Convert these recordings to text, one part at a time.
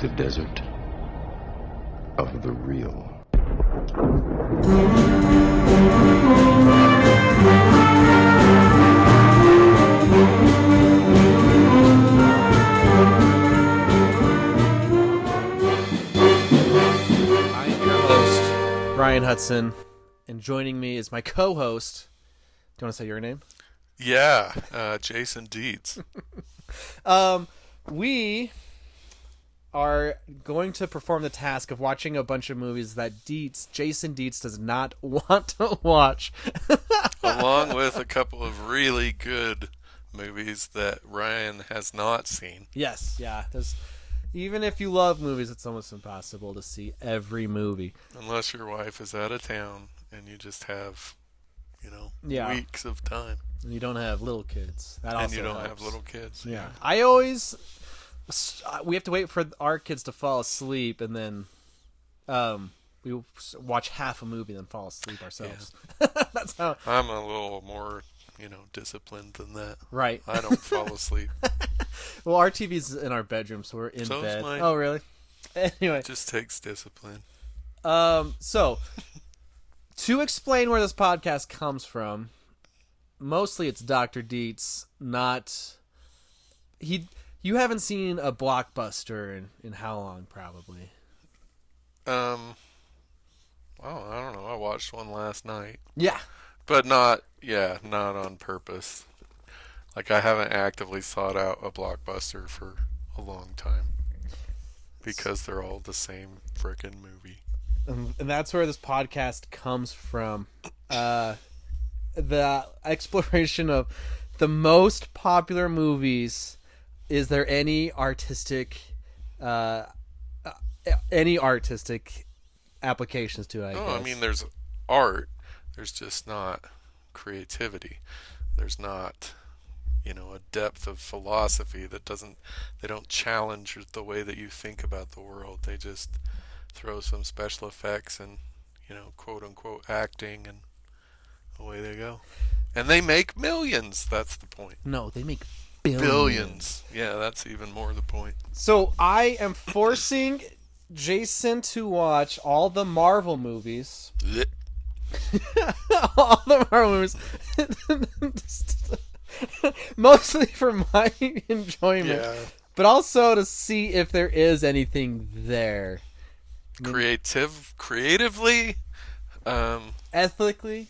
the desert of the real. I'm your host, Ryan Hudson, and joining me is my co-host. Do you want to say your name? Yeah, Jason Dietz. We are going to perform the task of watching a bunch of movies that Jason Dietz does not want to watch. Along with a couple of really good movies that Ryan has not seen. Yes, yeah. Even if you love movies, it's almost impossible to see every movie. Unless your wife is out of town and you just have, weeks of time. And you don't have little kids. That And also you don't helps. have little kids. Yeah. We have to wait for our kids to fall asleep, and then we watch half a movie and then fall asleep ourselves. Yeah. That's how. I'm a little more, disciplined than that. Right. I don't fall asleep. Well, our TV's in our bedroom, so we're in So bed. is mine. Oh, really? Anyway. It just takes discipline. So, to explain where this podcast comes from, mostly it's Dr. Dietz, not... You haven't seen a blockbuster in how long, probably? Well, I don't know. I watched one last night. Yeah. But not on purpose. Like, I haven't actively sought out a blockbuster for a long time. Because they're all the same frickin' movie. And that's where this podcast comes from. The exploration of the most popular movies. Is there any artistic applications to it? I guess? I mean, there's art. There's just not creativity. There's not, a depth of philosophy they don't challenge the way that you think about the world. They just throw some special effects and, quote unquote acting, and away they go. And they make millions. That's the point. No, they make billions. Yeah, that's even more the point. So I am forcing Jason to watch all the Marvel movies. All the Marvel movies. Mostly for my enjoyment. Yeah. But also to see if there is anything there. Creatively, ethically,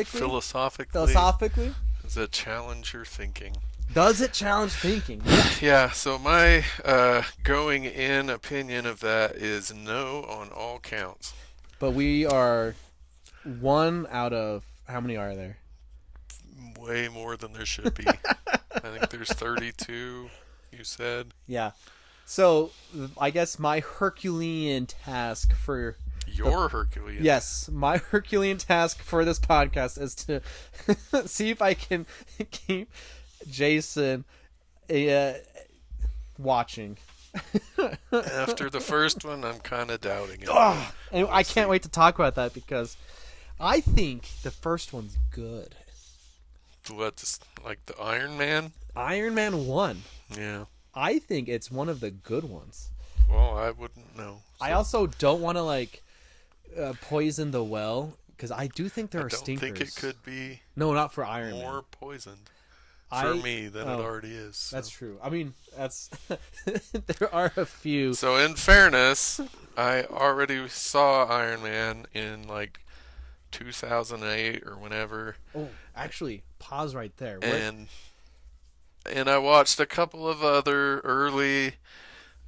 philosophically. Does it challenge your thinking? Does it challenge thinking? Yeah, so my going in opinion of that is no on all counts. But we are one out of, how many are there? Way more than there should be. I think there's 32, you said. Yeah. So I guess my Herculean task for... Your Herculean? Yes, my Herculean task for this podcast is to see if I can keep Jason watching. After the first one, I'm kind of doubting it. And I can't wait to talk about that because I think the first one's good. What, like the Ironman? Ironman 1. Yeah. I think it's one of the good ones. Well, I wouldn't know. So. I also don't want to poison the well because I do think there are stinkers. I don't think it could be. No, not for Ironman. More poisoned for me than it already is. So. That's true. I mean, that's there are a few. So in fairness, I already saw Iron Man in like 2008 or whenever. Oh, actually, pause right there. And I watched a couple of other early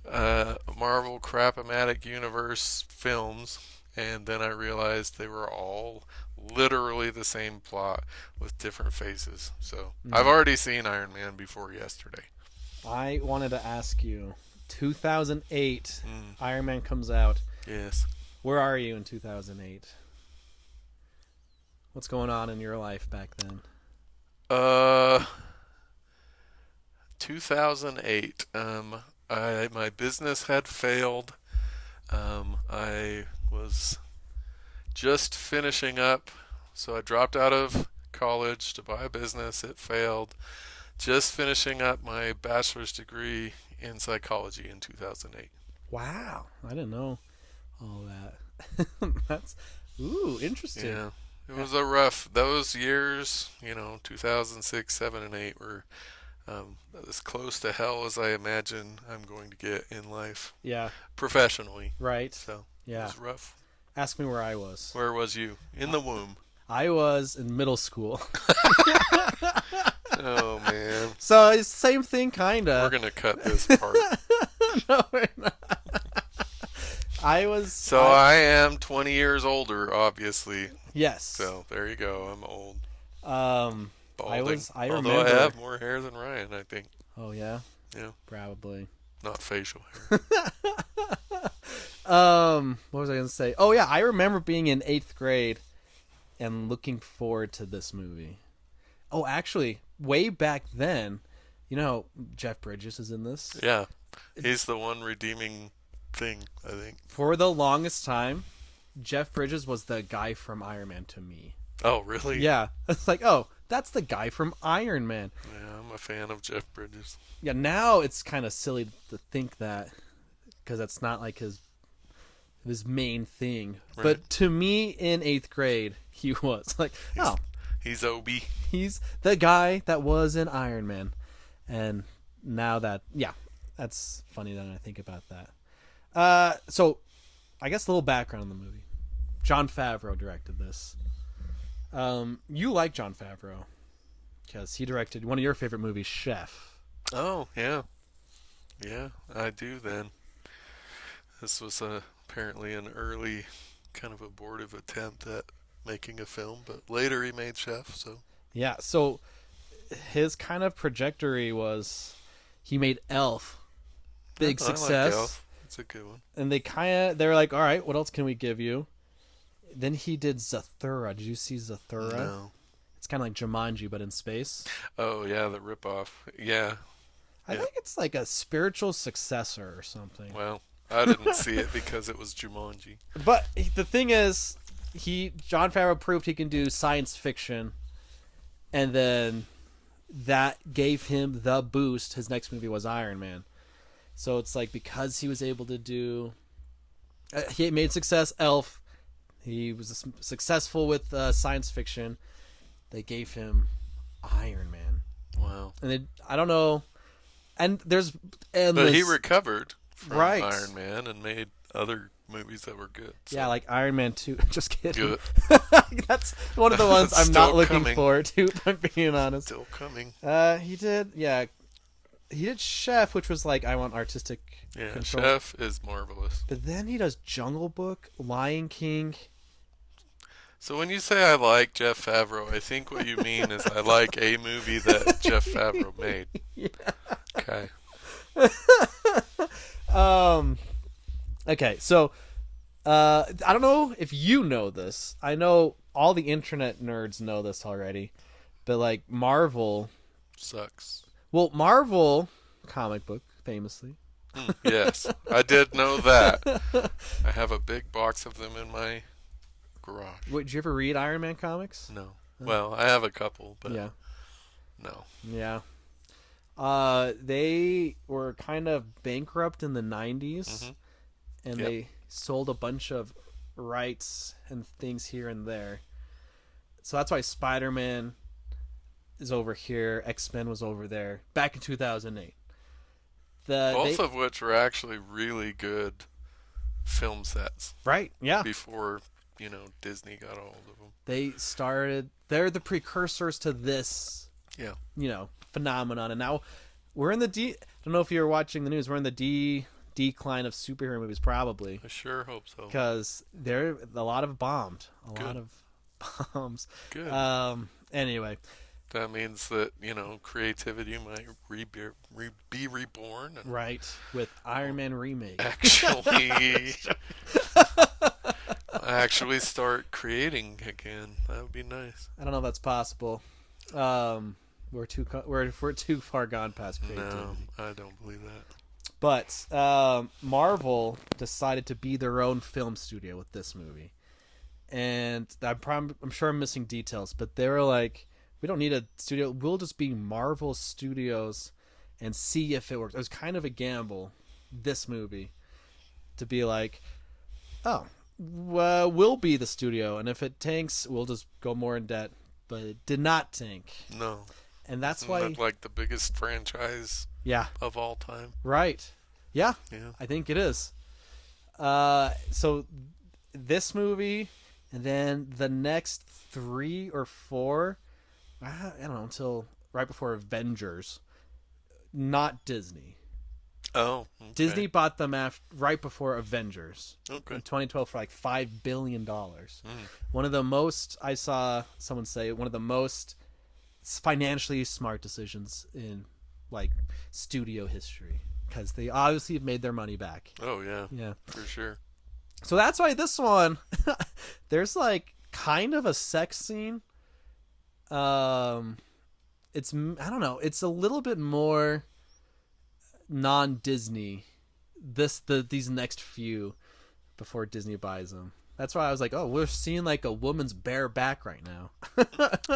Marvel Crap-O-Matic Universe films, and then I realized they were all literally the same plot with different faces. So I've already seen Iron Man before yesterday. I wanted to ask you, 2008, Iron Man comes out. Yes. Where are you in 2008? What's going on in your life back then? 2008. My business had failed. I was just finishing up, so I dropped out of college to buy a business. It failed. Just finishing up my bachelor's degree in psychology in 2008. Wow, I didn't know all that. That's interesting. Yeah. It was a rough, those years, 2006, 7, and 8 were as close to hell as I imagine I'm going to get in life Yeah. professionally. Right. So Yeah. it was rough. Ask me where I was. Where was you? In the womb. I was in middle school. Oh, man. So it's the same thing, kind of. We're going to cut this part. No, we're not. I am 20 years older, obviously. Yes. So there you go. I'm old. I Balding. remember. Although I have more hair than Ryan, I think. Oh, yeah? Yeah. Probably. Not facial hair. What was I going to say? Oh, yeah. I remember being in 8th grade and looking forward to this movie. Oh, actually, way back then, Jeff Bridges is in this. Yeah. He's the one redeeming thing, I think. For the longest time, Jeff Bridges was the guy from Ironman to me. Oh, really? Yeah. It's like, oh, that's the guy from Ironman. Yeah, I'm a fan of Jeff Bridges. Yeah, now it's kind of silly to think that because that's not like his main thing. Right. But to me in 8th grade, he was like, He's Obi. he's the guy that was in Ironman. And now that's funny that I think about that. So I guess a little background on the movie. Jon Favreau directed this. You like Jon Favreau because he directed one of your favorite movies, Chef. Oh, yeah. Yeah, I do then. This was apparently an early kind of abortive attempt at making a film, but later he made Chef, so. Yeah, so his kind of trajectory was he made Elf. Big success. I like Elf. It's a good one. And they were like, all right, what else can we give you? Then he did Zathura. Did you see Zathura? No. It's kind of like Jumanji, but in space. Oh, yeah, the ripoff. Yeah. I think it's like a spiritual successor or something. Well, I didn't see it because it was Jumanji. But the thing is, Jon Favreau proved he can do science fiction, and then that gave him the boost. His next movie was Iron Man. So it's like because he was able to do... he made success, Elf. He was successful with science fiction. They gave him Iron Man. Wow. And I don't know... And there's But he recovered from Right. Iron Man and made other movies that were good. So. Yeah, like Iron Man 2. Just kidding. Good. That's one of the ones I'm Still not looking coming. forward to, if I'm being honest. Still coming. He did Chef, which was like, I want artistic Yeah, control. Chef is marvelous. But then he does Jungle Book, Lion King. So when you say I like Jeff Favreau, I think what you mean is I like a movie that Jeff Favreau made. Yeah. Okay. Okay, so I don't know if you know this. I know all the internet nerds know this already. But like Marvel... Sucks. Well, Marvel comic book, famously. Yes, I did know that. I have a big box of them in my garage. Wait, did you ever read Iron Man comics? No. Well, I have a couple, but Yeah. no. Yeah. They were kind of bankrupt in the 90s, and Yep. they sold a bunch of rights and things here and there. So that's why Spider-Man is over here, X-Men was over there, back in 2008. Both of which were actually really good film sets. Right, yeah. Before, Disney got a hold of them. They're the precursors to this, phenomenon. And now we're in I don't know if you're watching the news, we're in the decline of superhero movies, probably. I sure hope so. Because a lot of bombed. Good. Lot of bombs. Good. Anyway. That means that, creativity might be reborn. And Right. With Iron Man remake. Actually start creating again. That would be nice. I don't know if that's possible. We're too far gone past creativity. No, I don't believe that. But Marvel decided to be their own film studio with this movie. And I'm sure I'm missing details, but they were like, we don't need a studio. We'll just be Marvel Studios. and see if it works. It was kind of a gamble, this movie, to be like, oh, well, we'll be the studio, and if it tanks, we'll just go more in debt. But it did not tank. No. And that's Isn't why... that like the biggest franchise of all time? Right. Yeah. Yeah. I think it is. So this movie, and then the next 3 or 4, I don't know, until right before Avengers, not Disney. Oh, okay. Disney bought them right before Avengers in 2012 for like $5 billion. One of the most, I saw someone say, one of the most financially smart decisions in like studio history, because they obviously have made their money back. Oh, yeah. Yeah. For sure. So that's why this one, there's like kind of a sex scene. It's, I don't know, it's a little bit more non-Disney these next few before Disney buys them. That's why I was like, oh, we're seeing like a woman's bare back right now.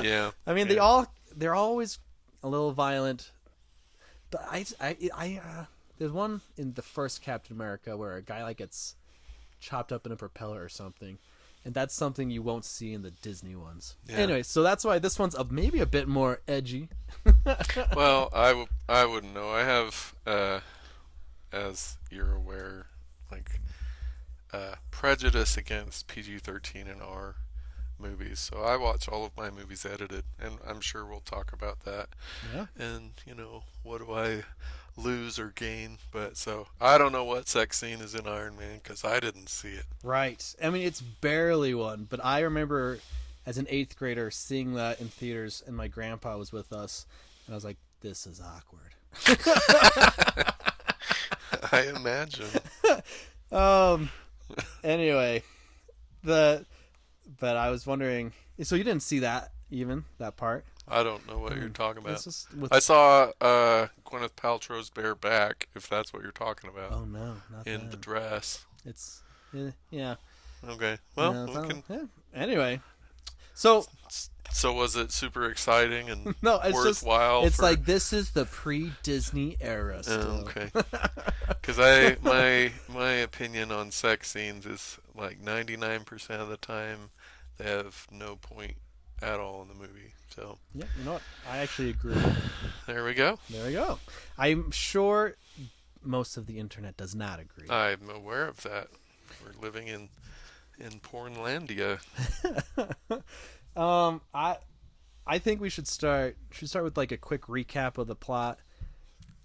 Yeah. I mean, they're always a little violent, but there's one in the first Captain America where a guy like gets chopped up in a propeller or something, and that's something you won't see in the Disney ones. Yeah. Anyway, so that's why this one's maybe a bit more edgy. Well, I wouldn't know. I have, as you're aware, like prejudice against PG-13 and R movies. So I watch all of my movies edited, and I'm sure we'll talk about that. Yeah. And, what do I lose or gain? But so I don't know what sex scene is in Iron Man because I didn't see it. Right. I mean, it's barely one, but I remember as an 8th grader seeing that in theaters, and my grandpa was with us, and I was like, this is awkward. I imagine. Anyway, but I was wondering, so you didn't see that part? I don't know what you're talking about. With... I saw Gwyneth Paltrow's bare back, if that's what you're talking about. Oh no, not in that. the dress. It's yeah. Okay. Well, we can... yeah. Anyway, so was it super exciting and no, it's worthwhile? It's like this is the pre-Disney era still. Oh, okay. Because my opinion on sex scenes is like 99% of the time they have no point at all in the movie. So yeah, you know what? I actually agree. There we go. There we go. I'm sure most of the internet does not agree. I'm aware of that. We're living in Pornlandia. I think we should start with like a quick recap of the plot.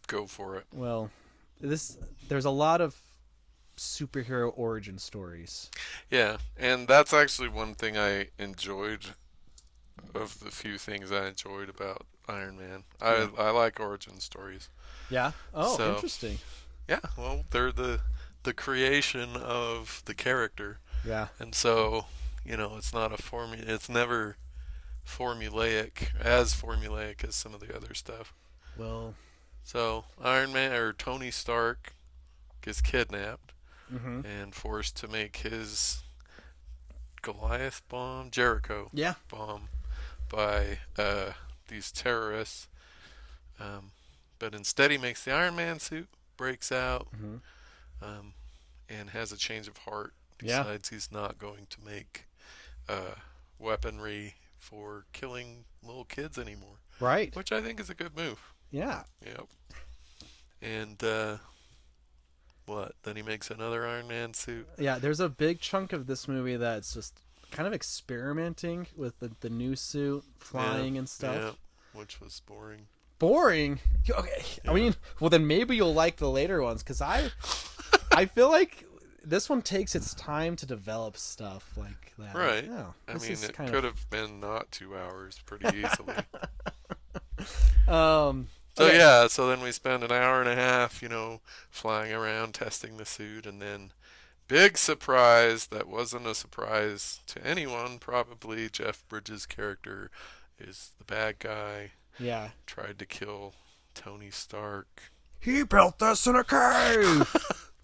Go for it. Well, there's a lot of superhero origin stories. Yeah, and that's actually one thing I enjoyed. Of the few things I enjoyed about Iron Man, I like origin stories. Yeah. Oh, interesting. Yeah. Well, they're the creation of the character. Yeah. And so, it's not a formula. It's never formulaic as some of the other stuff. Well. So Iron Man or Tony Stark gets kidnapped and forced to make his Goliath bomb, Jericho bomb. By these terrorists, but instead he makes the Iron Man suit, breaks out, and has a change of heart. Decides he's not going to make weaponry for killing little kids anymore. Right. Which I think is a good move. Yeah. Yep. And what? Then he makes another Iron Man suit. Yeah, there's a big chunk of this movie that's just kind of experimenting with the new suit, flying and stuff. Yeah, which was boring. Boring? Okay. Yeah. I mean, well then maybe you'll like the later ones, because I feel like this one takes its time to develop stuff like that. Right. Yeah, I mean, it could have been not 2 hours pretty easily. So then we spend an hour and a half, flying around testing the suit, and then big surprise that wasn't a surprise to anyone. Probably Jeff Bridges' character is the bad guy. Yeah. Tried to kill Tony Stark. He built this in a cave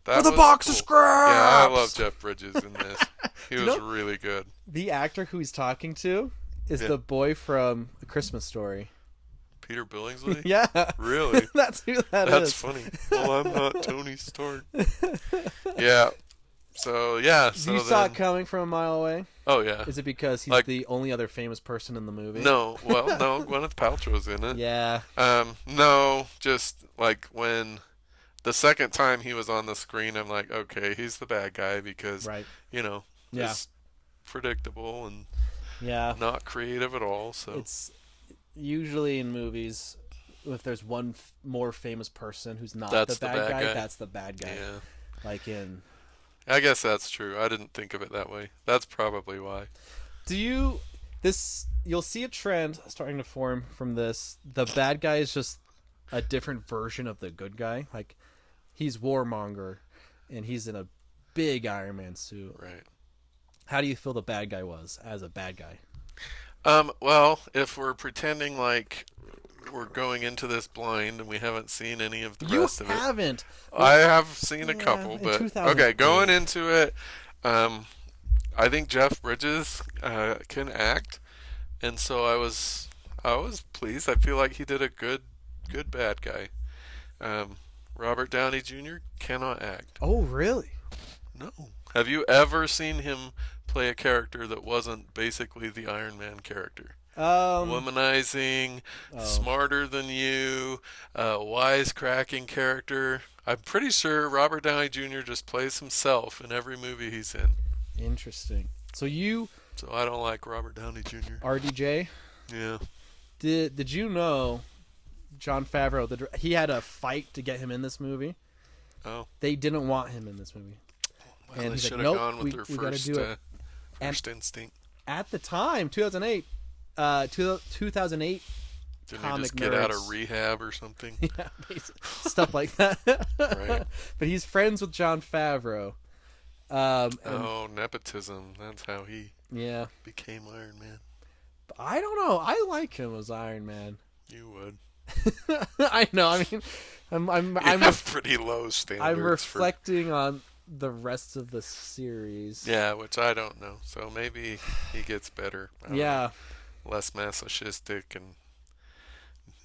with a box of scraps. Yeah, I love Jeff Bridges in this. He was really good. The actor who he's talking to is the boy from A Christmas Story. Peter Billingsley? Yeah. Really? That's who that That's is. funny. Well, I'm not Tony Stark. Yeah. So, yeah. So you saw then, it coming from a mile away? oh, yeah. Is it because he's Like- the only other famous person in the movie? No. Well, no. Gwyneth Paltrow's in it. Yeah. No. Just like when the second time he was on the screen, I'm like, okay, he's the bad guy because, Right. you know, Yeah. it's predictable and Yeah. not creative at all. So It's usually in movies, if there's one more famous person who's not That's the the bad bad guy. that's the bad guy. yeah. Like in... I guess that's true. I didn't think of it that way. That's probably why. You'll see a trend starting to form from this. The bad guy is just a different version of the good guy. Like, he's Warmonger, and he's in a big Iron Man suit. Right. How do you feel the bad guy was as a bad guy? Well, if we're pretending like we're going into this blind and we haven't seen any of the rest of it. You haven't. I have seen a Yeah, couple, in but 2000. okay, going into it, I think Jeff Bridges can act, and so I was pleased. I feel like he did a good bad guy. Robert Downey Jr. cannot act. Oh, really? No. Have you ever seen him play a character that wasn't basically the Iron Man character? Womanizing, smarter than you, wisecracking character. I'm pretty sure Robert Downey Jr. just plays himself in every movie he's in. Interesting. So I don't like Robert Downey Jr. RDJ, Yeah. did you know Jon Favreau, he had a fight to get him in this movie? Oh. They didn't want him in this movie. Well, And they he's should like, have "Nope, gone with their we gotta first, do it." first instinct. At the time, 2008, 2008 Didn't he comic just get out of nerds. rehab or something? Yeah, stuff like that. Right. But he's friends with Jon Favreau. And Nepotism. That's how he yeah, became Iron Man. but I don't know. I like him as Iron Man. You would. I know. I mean, I'm You have pretty low standards. I'm reflecting on the rest of the series. Yeah, which I don't know. So maybe he gets better. I don't Yeah. know. Less masochistic and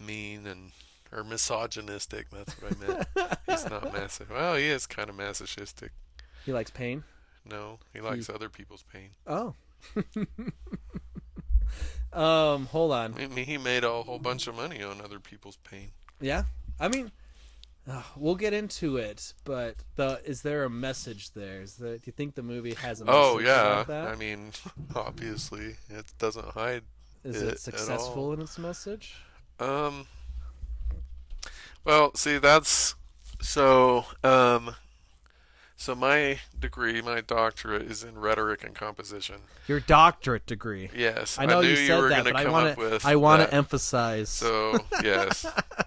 mean or misogynistic. That's what I meant. He's not massive. Well, he is kind of masochistic. He likes pain. No, he likes other people's pain. Oh. Hold on. I mean, he made a whole bunch of money on other people's pain. Yeah. I mean, we'll get into it, but is there a message there? Do you think the movie has a message Oh yeah, about that? I mean, obviously it doesn't hide. Is it it at successful all. in its message? Well, see, that's so. So my degree, my doctorate, is in rhetoric and composition. Your doctorate degree. Yes, I know knew you said were that, gonna but come up with I want that. to emphasize. So yes,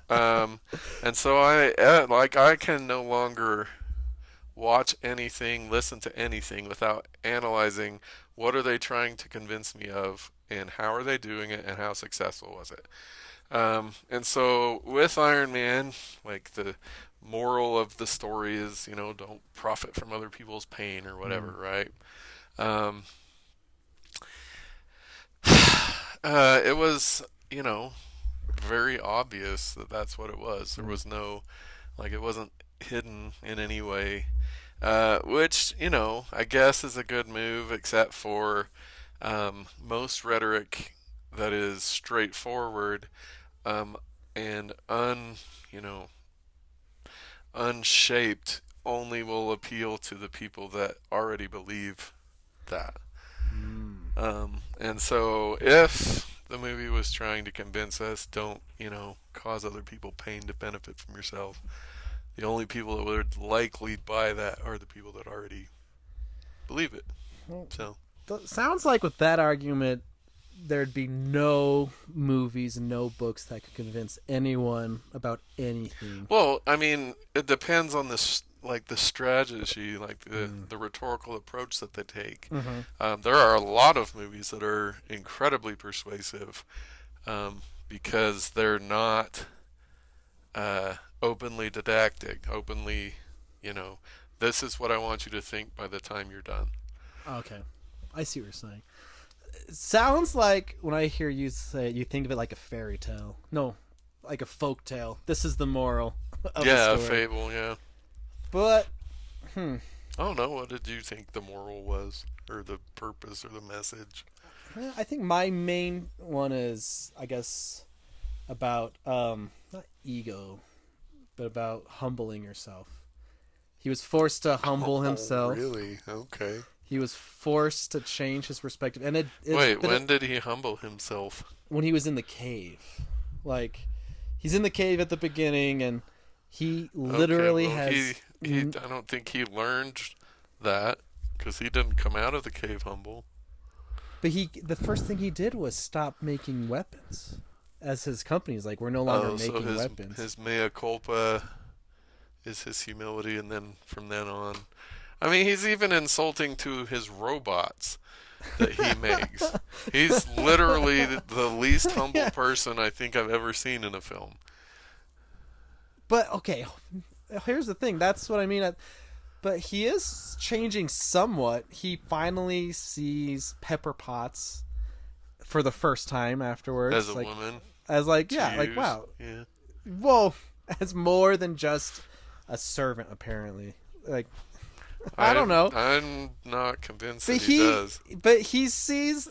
and so I can no longer watch anything, listen to anything without analyzing what are they trying to convince me of, and how are they doing it, and how successful was it. And so with Iron Man, like the moral of the story is, don't profit from other people's pain or whatever, right? It was, very obvious that that's what it was. There was no, it wasn't hidden in any way, which, I guess is a good move, except for most rhetoric that is straightforward and unshaped only will appeal to the people that already believe that. And so if the movie was trying to convince us, don't, cause other people pain to benefit from yourself, the only people that would likely buy that are the people that already believe it. So Sounds like with that argument, there'd be no movies, no books that could convince anyone about anything. Well, I mean, it depends on the strategy, the rhetorical approach that they take. There are a lot of movies that are incredibly persuasive because they're not openly didactic, openly, this is what I want you to think by the time you're done. Okay. I see what you're saying. It sounds like when I hear you say it, you think of it like a fairy tale. No, like a folk tale. This is the moral of Yeah, the a story. fable, yeah. But I don't know, what did you think the moral was? Or the purpose or the message? I think my main one is, I guess, about not ego, but about humbling yourself. He was forced to humble himself. Really? Okay. He was forced to change his perspective, and Wait, when did he humble himself? when he was in the cave. Like, he's in the cave at the beginning, and he literally has. I don't think he learned that because he didn't come out of the cave humble. But the first thing he did was stop making weapons. As his company's like, we're no longer making weapons. His mea culpa is his humility, and then from then on, I mean, he's even insulting to his robots that he makes. He's literally the least humble person I think I've ever seen in a film. But okay, here's the thing. That's what I mean. But he is changing somewhat. He finally sees Pepper Potts for the first time afterwards. As a woman. As like, yeah, like, wow. Yeah. Well, as more than just a servant, apparently. Like, I don't know. I'm not convinced that he does. But he sees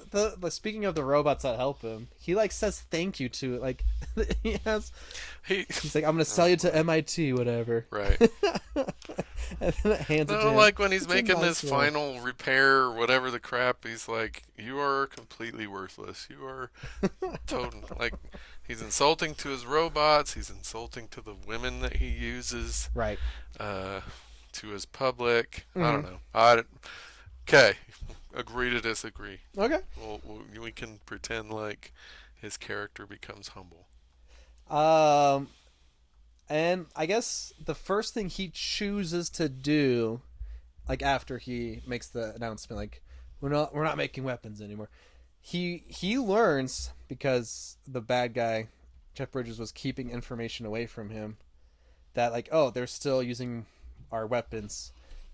speaking of the robots that help him, he like says thank you to it. Like he's like, I'm gonna sell you to MIT, whatever. Right. And then it hands it to him. Like when he's making nice this one. final repair or whatever the crap, he's like, you are completely worthless. You are total like he's insulting to his robots, he's insulting to the women that he uses. Right. To his public. I don't know. Okay. Agree to disagree. Okay. We can pretend like his character becomes humble. And I guess the first thing he chooses to do, like after he makes the announcement, like we're not making weapons anymore. He learns, because the bad guy, Jeff Bridges, was keeping information away from him, that like, oh, they're still using our weapons.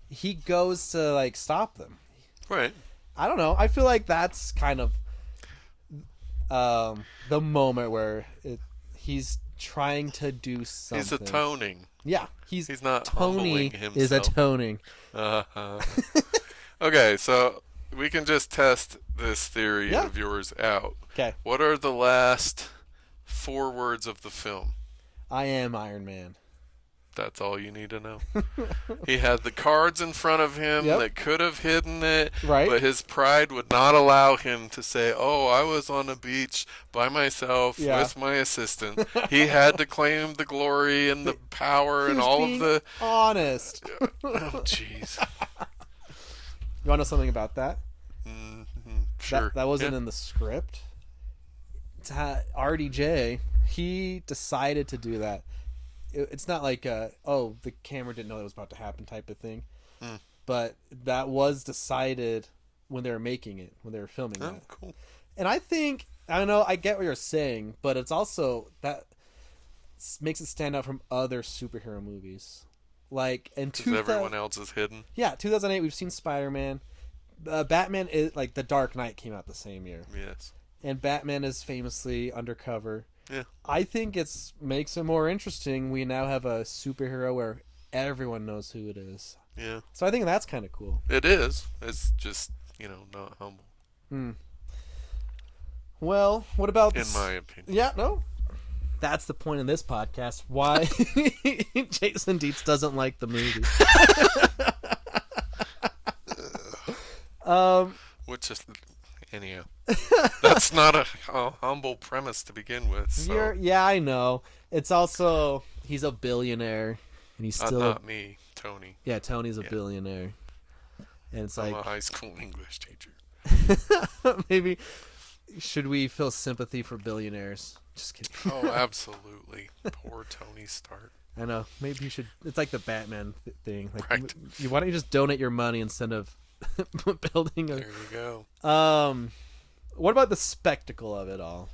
He goes to like stop them. Right. I don't know. I feel like that's kind of the moment where he's trying to do something. He's atoning. Yeah, he's not Tony humbling himself. is atoning. Okay, so we can just test this theory of yours out. Okay. What are the last 4 words of the film? I am Iron Man. That's all you need to know. He had the cards in front of him that could have hidden it, right? But his pride would not allow him to say, oh, I was on a beach by myself with my assistant. He had to claim the glory and the power and all of the... honest. Oh, jeez. You want to know something about that? Sure. That wasn't in the script. RDJ, he decided to do that. It's not like the camera didn't know that was about to happen type of thing, but that was decided when they were making it, when they were filming that. Cool. And I think, I don't know, I get what you're saying, but it's also that makes it stand out from other superhero movies. Like in 2000, everyone else is hidden. Yeah, 2008 we've seen Spider-Man. Batman is like The Dark Knight came out the same year. Yes. And Batman is famously undercover. Yeah. I think it makes it more interesting. We now have a superhero where everyone knows who it is. Yeah. So I think that's kind of cool. It is. It's just, not humble. Well, what about... In my opinion. Yeah, no. That's the point of this podcast. Why Jason Dietz doesn't like the movie. Which is... Anyhow, that's not a humble premise to begin with. So. Yeah, I know. It's also, he's a billionaire, and he's still not me, Tony. Yeah, Tony's a billionaire, and it's I'm like a high school English teacher. Maybe should we feel sympathy for billionaires? Just kidding. Oh, absolutely. Poor Tony Stark. I know. Maybe you should. It's like the Batman thing. Like, right. Why don't you just donate your money instead of building a... There you go. What about the spectacle of it all?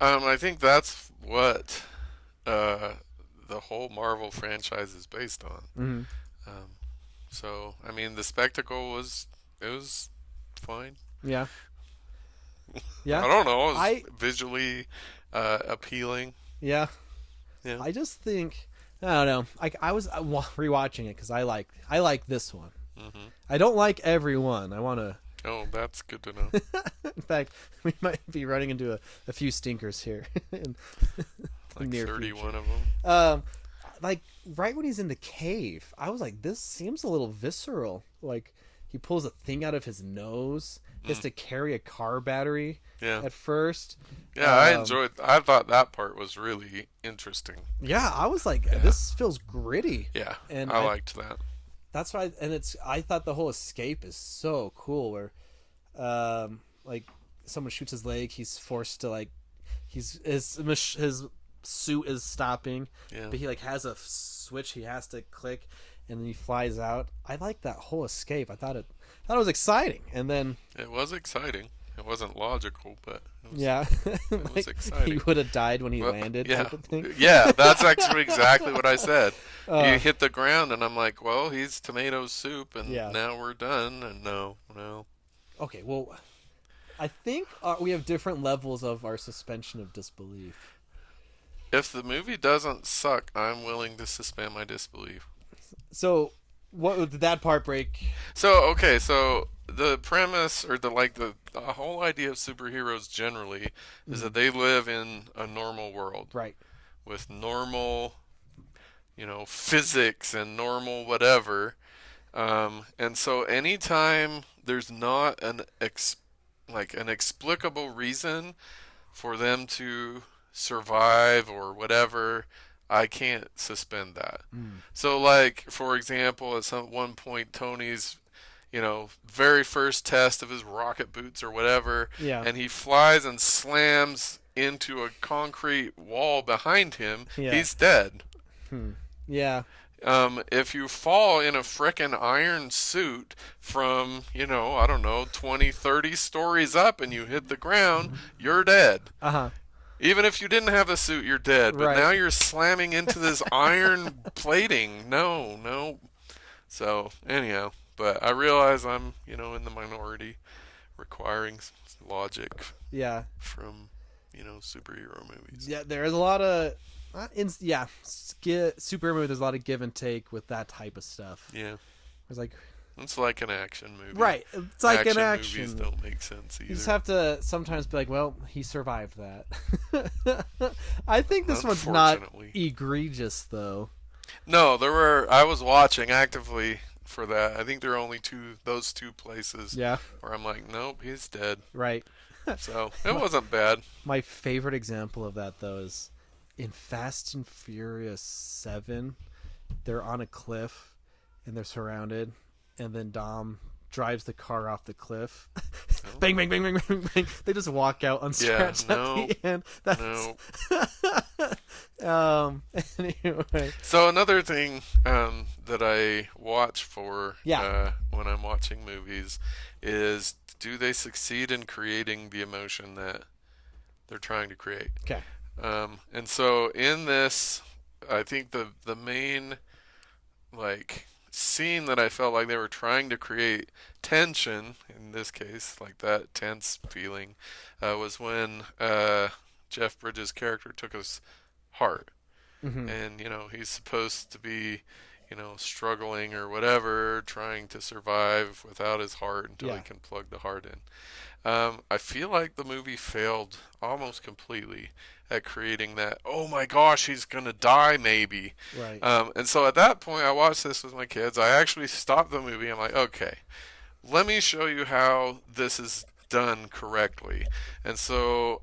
I think that's what the whole Marvel franchise is based on. Mm-hmm. So, I mean, the spectacle was fine. Yeah. Yeah. I don't know. It was visually appealing. Yeah. Yeah. I just think I don't know. I was rewatching it because I like this one. Mm-hmm. I don't like every one. I want to. Oh, that's good to know. In fact, we might be running into a few stinkers here. In the Like near 31 future. of them. Like right when he's in the cave, I was like, this seems a little visceral. Like he pulls a thing out of his nose. He has to carry a car battery. Yeah. At first. Yeah, I thought that part was really interesting. Yeah, I was like, this feels gritty. Yeah, And I liked that. That's why, I thought the whole escape is so cool. Where, like, someone shoots his leg, he's forced to like, his suit is stopping, but he like has a switch he has to click, and then he flies out. I like that whole escape. I thought it was exciting, and then It was exciting. It wasn't logical, but it was, it was exciting. He would have died when he Well, landed. Yeah, Type of thing. yeah, that's actually exactly what I said. He hit the ground, and I'm like, well, he's tomato soup, and now we're done. And no. Okay, well, I think we have different levels of our suspension of disbelief. If the movie doesn't suck, I'm willing to suspend my disbelief. So, what did that part break? So the premise, or the whole idea of superheroes generally is that they live in a normal world, Right? with normal, physics and normal whatever. And so anytime there's not an explicable reason for them to survive or whatever, I can't suspend that. So, like, for example, at one point, Tony's, very first test of his rocket boots or whatever, and he flies and slams into a concrete wall behind him, he's dead. Yeah. If you fall in a frickin' iron suit from, I don't know, 20, 30 stories up and you hit the ground, you're dead. Uh-huh. Even if you didn't have the suit, you're dead. But now you're slamming into this iron plating. No. So, anyhow, but I realize I'm, in the minority, requiring logic from, superhero movies. Yeah, there's a lot of... superhero movies, there's a lot of give and take with that type of stuff. Yeah. It's like... It's like an action movie. Right. It's like an action. Movies don't make sense either. You just have to sometimes be like, well, he survived that. I think this one's not egregious, though. No, I was watching actively for that. I think there are only those two places where I'm like, nope, he's dead. Right. So it wasn't bad. My favorite example of that, though, is in Fast and Furious 7. They're on a cliff, and they're surrounded. And then Dom drives the car off the cliff. Bang, bang, bang, bang, bang, bang. They just walk out unscratched at the end. Anyway. So another thing that I watch for when I'm watching movies is, do they succeed in creating the emotion that they're trying to create? Okay. And so in this, I think the main scene that I felt like they were trying to create tension, in this case, like that tense feeling, was when Jeff Bridges' character took his heart. Mm-hmm. And, he's supposed to be, struggling or whatever, trying to survive without his heart until he can plug the heart in. I feel like the movie failed almost completely at creating that, oh my gosh, he's going to die maybe. Right. And so at that point, I watched this with my kids. I actually stopped the movie. I'm like, okay, let me show you how this is done correctly. And so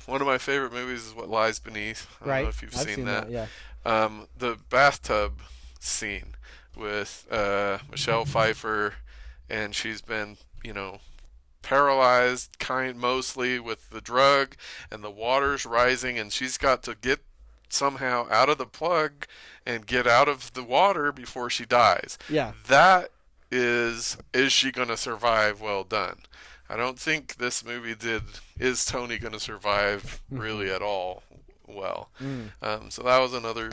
one of my favorite movies is What Lies Beneath. I don't know if you've seen that. The bathtub scene with Michelle Pfeiffer, and she's been, paralyzed mostly with the drug, and the water's rising, and she's got to get somehow out of the plug and get out of the water before she dies. Yeah. That is she going to survive? Well done. I don't think this movie is Tony going to survive really at all well. So that was another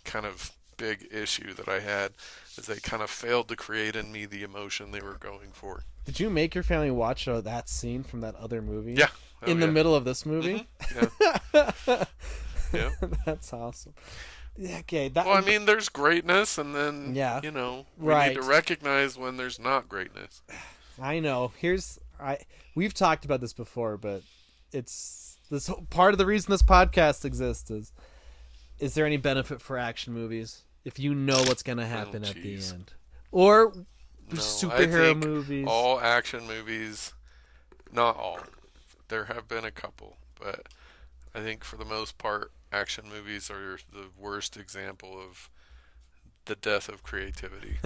kind of big issue that I had, is they kind of failed to create in me the emotion they were going for. Did you make your family watch that scene from that other movie? Yeah. In the middle of this movie? Mm-hmm. Yeah. Yep. That's awesome. Yeah, okay, that. Well, I mean, there's greatness, and then Yeah. we Right. need to recognize when there's not greatness. I know. We've talked about this before, but it's this part of the reason this podcast exists is there any benefit for action movies if you know what's going to happen at the end, or No, superhero I think movies? all action movies, not all. There have been a couple, but I think for the most part, action movies are the worst example of the death of creativity.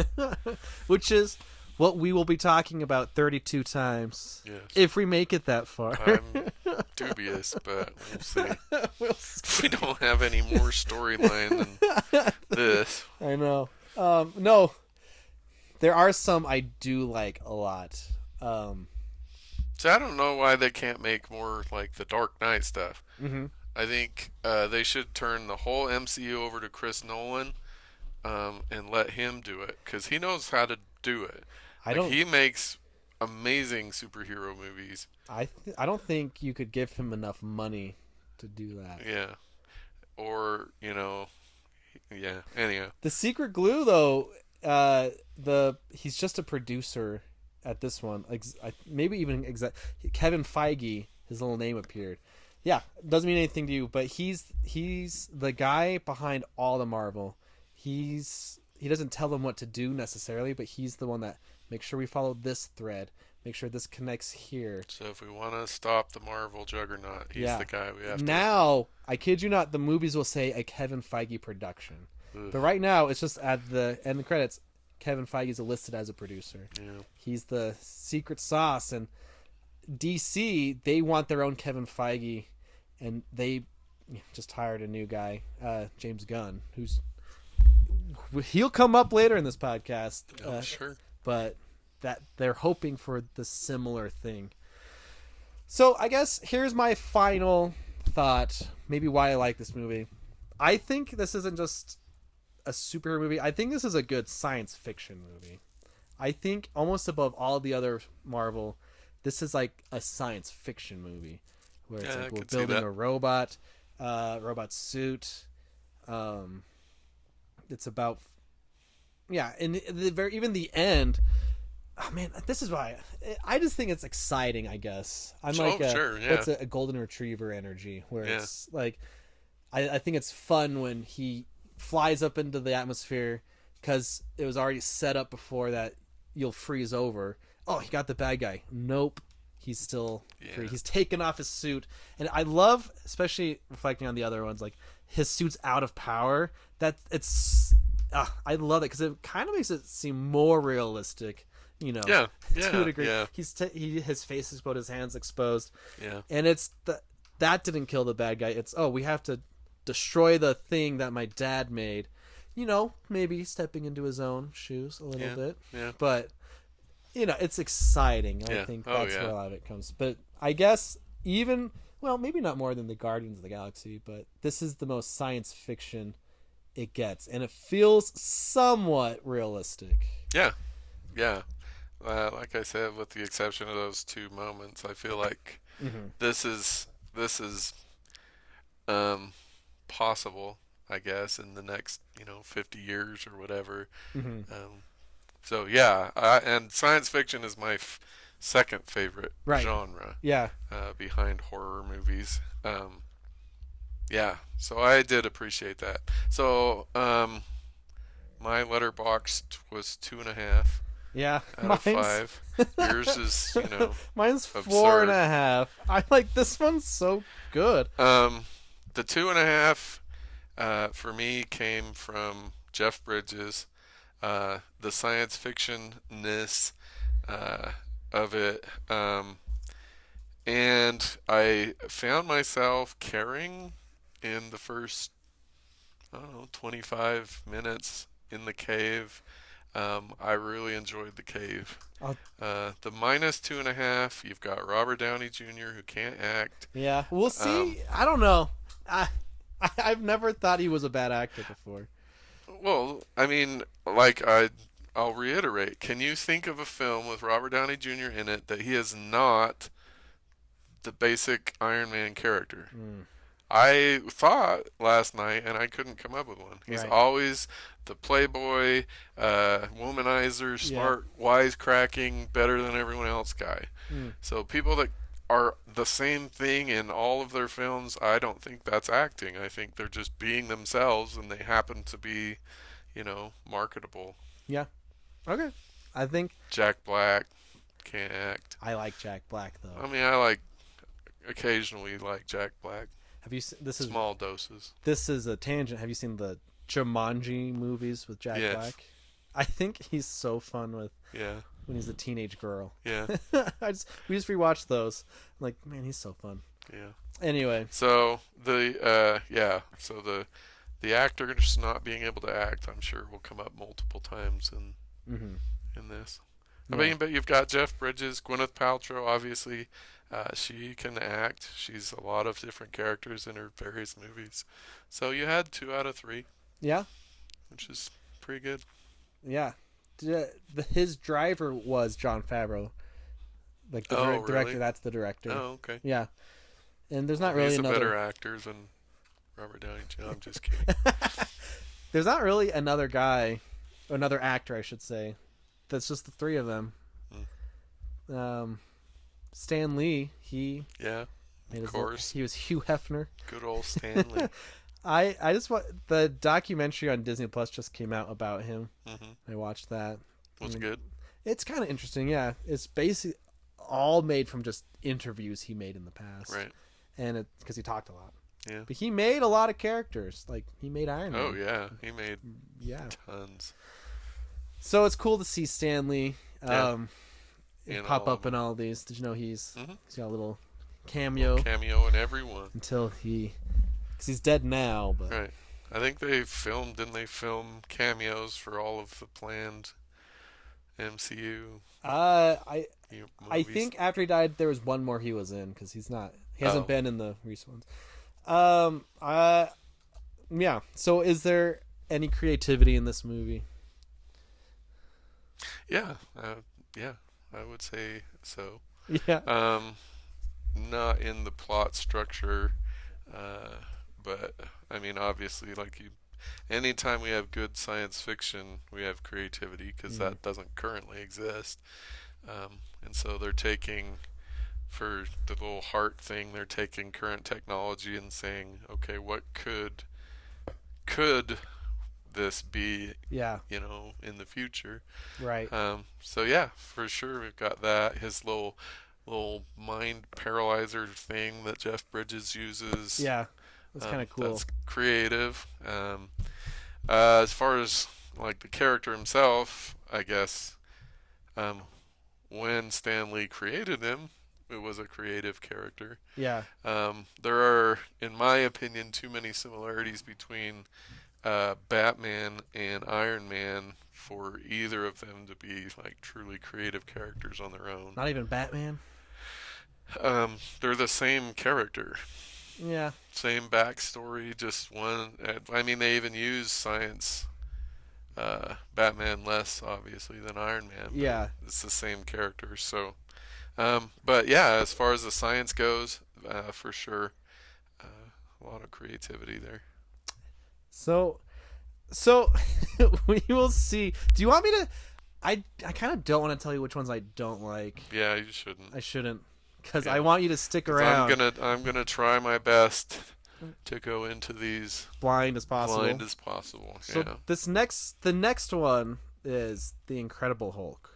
Which is what we will be talking about 32 times Yes. if we make it that far. I'm dubious, but we'll see. We'll see. We don't have any more storyline than this. I know. No, there are some I do like a lot. So I don't know why they can't make more like the Dark Knight stuff. Mm-hmm. I think they should turn the whole MCU over to Chris Nolan and let him do it because he knows how to do it. He makes amazing superhero movies. I don't think you could give him enough money to do that. Yeah. Or, yeah. Anyhow. The secret glue, though, he's just a producer at this one. Maybe even Kevin Feige, his little name appeared. Yeah, doesn't mean anything to you, but he's the guy behind all the Marvel. He doesn't tell them what to do necessarily, but he's the one that makes sure we follow this thread, make sure this connects here. So if we want to stop the Marvel juggernaut, he's the guy we have to. Now, I kid you not, the movies will say a Kevin Feige production. Ugh. But right now, it's just at the end of the credits, Kevin Feige is listed as a producer. Yeah. He's the secret sauce, and DC, they want their own Kevin Feige, and they just hired a new guy, James Gunn, he'll come up later in this podcast. Sure. But that they're hoping for the similar thing. So I guess here's my final thought, maybe why I like this movie. I think this isn't just a superhero movie. I think this is a good science fiction movie. I think almost above all the other Marvel, this is like a science fiction movie where it's like we're building a robot suit. It's about and even the end. Oh man, this is why I just think it's exciting. I guess I'm it's a golden retriever energy where it's like I think it's fun when he flies up into the atmosphere because it was already set up before that you'll freeze over. Oh, he got the bad guy. Nope, he's still free. He's taken off his suit, and I love, especially reflecting on the other ones, like his suit's out of power. I love it because it kind of makes it seem more realistic, to a degree. Yeah. His face is exposed, his hands exposed. Yeah. And it's that didn't kill the bad guy. It's we have to destroy the thing that my dad made. Maybe stepping into his own shoes a little bit. Yeah. But it's exciting. I think that's where a lot of it comes. But I guess maybe not more than the Guardians of the Galaxy, but this is the most science fiction it gets, and it feels somewhat realistic. Yeah. Like I said, with the exception of those two moments, I feel like this is possible, I guess, in the next 50 years or whatever. So yeah, and science fiction is my second favorite genre. Yeah. Behind horror movies. So I did appreciate that. So my Letterboxd was 2.5. Yeah, out of 5. Yours is mine's absurd. 4.5. I like this one's so good. The 2.5 for me came from Jeff Bridges. The science fictionness of it, and I found myself caring in the first 25 minutes in the cave. I really enjoyed the cave. The -2.5, you've got Robert Downey Jr. who can't act. Yeah, we'll see. I don't know. I've never thought he was a bad actor before. Well, I mean, I'll reiterate. Can you think of a film with Robert Downey Jr. in it that he is not the basic Iron Man character? I thought last night, and I couldn't come up with one. He's Right. always the playboy, womanizer, Yeah. smart, wisecracking, better than everyone else guy. Mm. So people that are the same thing in all of their films, I don't think that's acting. I think they're just being themselves, and they happen to be, marketable. Yeah. Okay. I think Jack Black can't act. I like Jack Black though. I mean, I occasionally like Jack Black. Have you seen, this is Small doses. this is a tangent. Have you seen the Jumanji movies with Jack Yes. Black? I think he's so fun with Yeah. when he's a teenage girl. Yeah. We just rewatched those. I'm like, man, he's so fun. Yeah. Anyway, So the actor just not being able to act, I'm sure, will come up multiple times in this. I Yeah. mean, but you've got Jeff Bridges, Gwyneth Paltrow, obviously. She can act. She's a lot of different characters in her various movies. So you had 2 out of 3, yeah, which is pretty good. yeah. His driver was Jon Favreau, like the director. Really? That's the director. Oh, okay. Yeah, and there's not really He's a another. better actor than Robert Downey Jr. I'm just kidding. There's not really another guy, or another actor, I should say. That's just the three of them. Stan Lee, he Yeah, made of course. he was Hugh Hefner. Good old Stanley. I just want the documentary on Disney Plus just came out about him. Mm-hmm. I watched that. Was it good? It's kind of interesting, yeah. It's basically all made from just interviews he made in the past, Right. and because he talked a lot. Yeah. But he made a lot of characters. Like he made Iron Man. Oh yeah, he made Yeah. tons. So it's cool to see Stanley Yeah. In pop all up of in all these. Did you know he's Mhm. got a little cameo Cameo in everyone. until because he's dead now, but Right. I think didn't they film cameos for all of the planned MCU I movies? think after he died there was one more he was in because he hasn't Oh. been in the recent ones. Yeah. So is there any creativity in this movie? Yeah. Yeah, I would say so. Yeah. Not in the plot structure, but I mean, obviously, anytime we have good science fiction, we have creativity because that doesn't currently exist. And so they're taking, for the little heart thing, they're taking current technology and saying, okay, what could this be, Yeah. in the future? Right. So yeah, for sure we've got that. His little mind paralyzer thing that Jeff Bridges uses. Yeah. That's kind of cool. That's creative. As far as like the character himself, I guess when Stan Lee created him, it was a creative character. Yeah. There are, in my opinion, too many similarities between Batman and Iron Man for either of them to be like truly creative characters on their own. Not even Batman. They're the same character, Yeah. same backstory, just one. I mean, they even use science. Batman less obviously than Iron Man. Yeah. It's the same character. So, but yeah, as far as the science goes, for sure, a lot of creativity there. So we will see. Do you want me to? I kind of don't want to tell you which ones I don't like. Yeah, you shouldn't. I shouldn't, because Yeah. I want you to stick around. I'm gonna try my best to go into these blind as possible. blind as possible. So Yeah, the next one is the Incredible Hulk.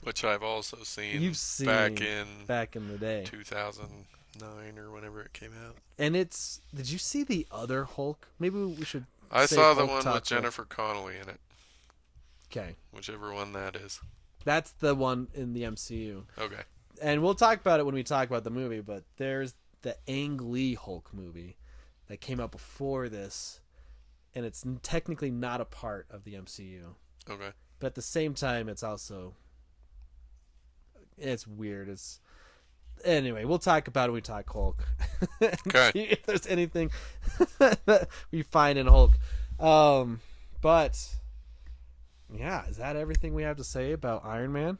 which I've also seen. You've seen back in the day, 2009 or whenever it came out. and it's. Did you see the other Hulk? Maybe we should. I save saw the Hulk one talk with for- Jennifer Connelly in it, Okay, whichever one that is. that's the one in the MCU, Okay. and we'll talk about it when we talk about the movie. But there's the Ang Lee Hulk movie that came out before this, and it's technically not a part of the MCU. Okay. But at the same time, it's weird. Anyway, we'll talk about it when we talk Hulk. And Okay. see if there's anything that we find in Hulk. But yeah, is that everything we have to say about Iron Man?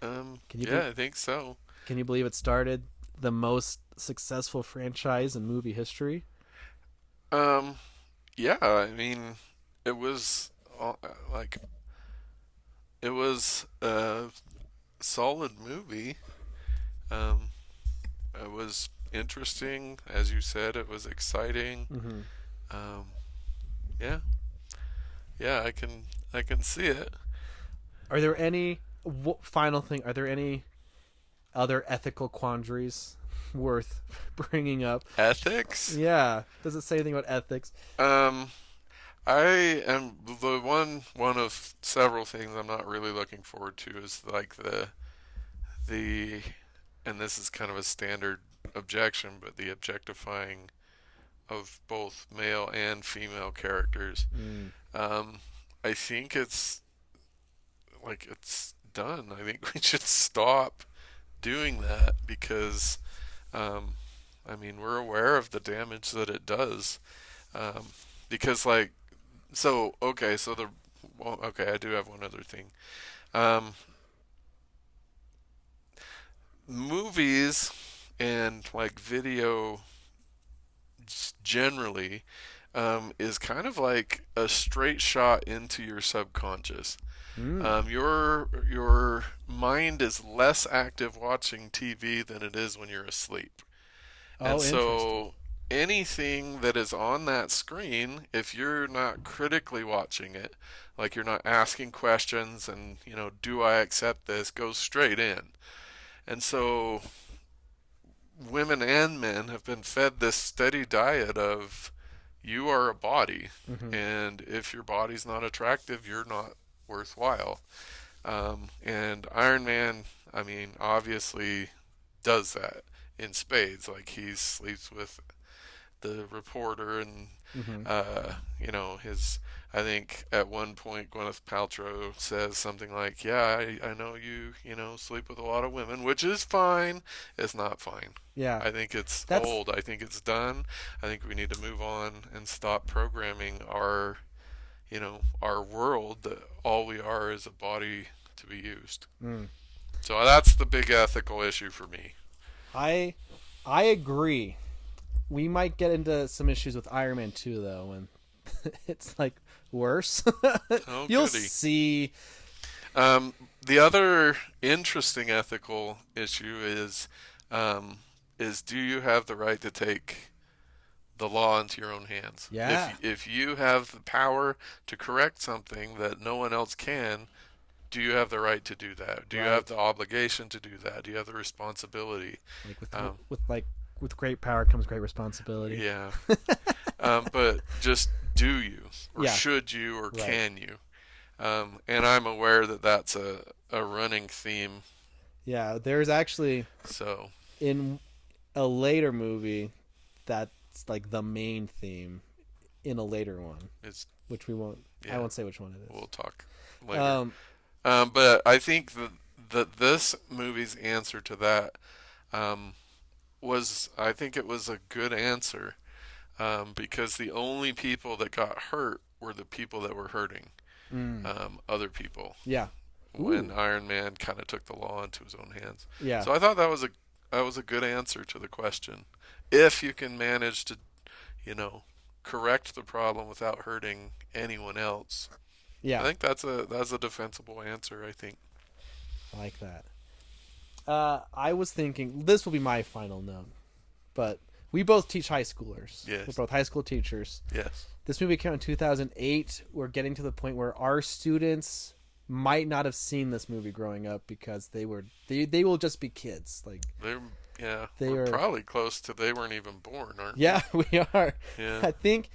Can you Yeah, I think so. Can you believe it started the most successful franchise in movie history. Yeah, I mean, it was like it was a solid movie. Um, it was interesting, as you said. It was exciting. Mm-hmm. Um, yeah, yeah, I can see it. Are there any final thing? Are there any other ethical quandaries worth bringing up? Ethics. Yeah. Does it say anything about ethics? Um, I am the one of several things I'm not really looking forward to is like the and this is kind of a standard objection, but the objectifying of both male and female characters. Mm. Um, I think it's done. I think we should stop doing that because, um, I mean, we're aware of the damage that it does. Um, because I do have one other thing. Um, Movies and like video generally is kind of like a straight shot into your subconscious. Mm. Your mind is less active watching TV than it is when you're asleep. Oh, And interesting. so anything that is on that screen, if you're not critically watching it, like you're not asking questions and, do I accept this, goes straight in. And so women and men have been fed this steady diet of you are a body, Mm-hmm. and if your body's not attractive, you're not worthwhile. And Iron Man, I mean, obviously does that in spades. Like he sleeps with the reporter, and Mm-hmm. his. I think at one point Gwyneth Paltrow says something like, "Yeah, I know you sleep with a lot of women, which is fine. It's not fine. Yeah. I think it's That's old. I think it's done. I think we need to move on and stop programming our world that all we are is a body to be used." mm. So that's the big ethical issue for me. I agree. We might get into some issues with Iron Man 2 though, and it's like worse. Oh, You'll goody. see. The other interesting ethical issue is do you have the right to take the law into your own hands? Yeah. If you have the power to correct something that no one else can, do you have the right to do that? Do you Right. have the obligation to do that? Do you have the responsibility? Like Um, with great power comes great responsibility. Yeah. But just do you, or Yeah. should you, or Right. can you? And I'm aware that that's a running theme. Yeah, there's actually So in a later movie that's like the main theme in a later one, it's which we won't. I yeah. won't say which one it is. We'll talk later. Um, But I think that this movie's answer to that um, I think it was a good answer because the only people that got hurt were the people that were hurting other people yeah. when Ooh. Iron Man kind of took the law into his own hands. Yeah. So I thought that was a good answer to the question. If you can manage to, correct the problem without hurting anyone else, Yeah. I think that's a defensible answer, I think. I like that. I was thinking this will be my final note, but we both teach high schoolers. Yes. We're both high school teachers. Yes. This movie came out in 2008. We're getting to the point where our students might not have seen this movie growing up because they will just be kids. Like We're are probably close to they weren't even born, aren't we? yeah, we are. Yeah. I think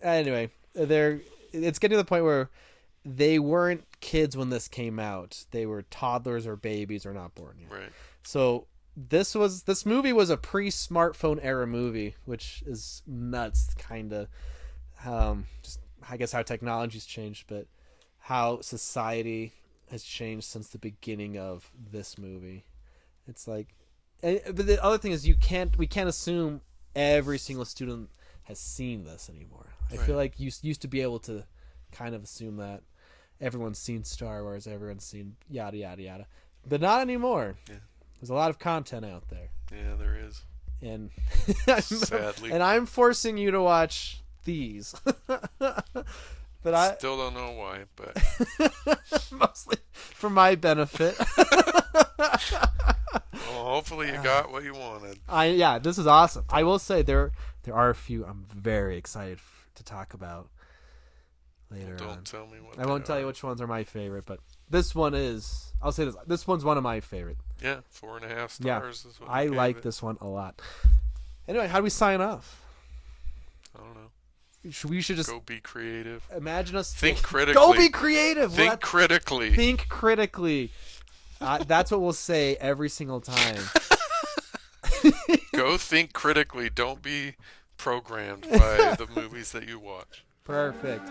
anyway, it's getting to the point where they weren't kids when this came out. They were toddlers or babies or not born yet. Right. So this movie was a pre-smartphone era movie, which is nuts, kind of. Just I guess how technology's changed, but how society has changed since the beginning of this movie. It's like, but the other thing is we can't assume every single student has seen this anymore. I feel like you used to be able to kind of assume that everyone's seen Star Wars, everyone's seen yada yada yada, but not anymore. Yeah. There's a lot of content out there. Yeah, there is. And Sadly. and I'm forcing you to watch these. But I still don't know why, but mostly for my benefit. well, hopefully you got what you wanted. Yeah, this is awesome. I will say there are a few I'm very excited to talk about later Well, on. don't tell me what I won't they tell are. you which ones are my favorite, but this one is. I'll say this. This one's one of my favorite. Yeah, 4.5 Yeah, stars is what I you gave like it. this one a lot. Anyway, how do we sign off? I don't know. We should just Go be creative. imagine us. Think Go critically. be creative. Think critically. Think critically. That's what we'll say every single time. Go think critically. Don't be programmed by the movies that you watch. Perfect.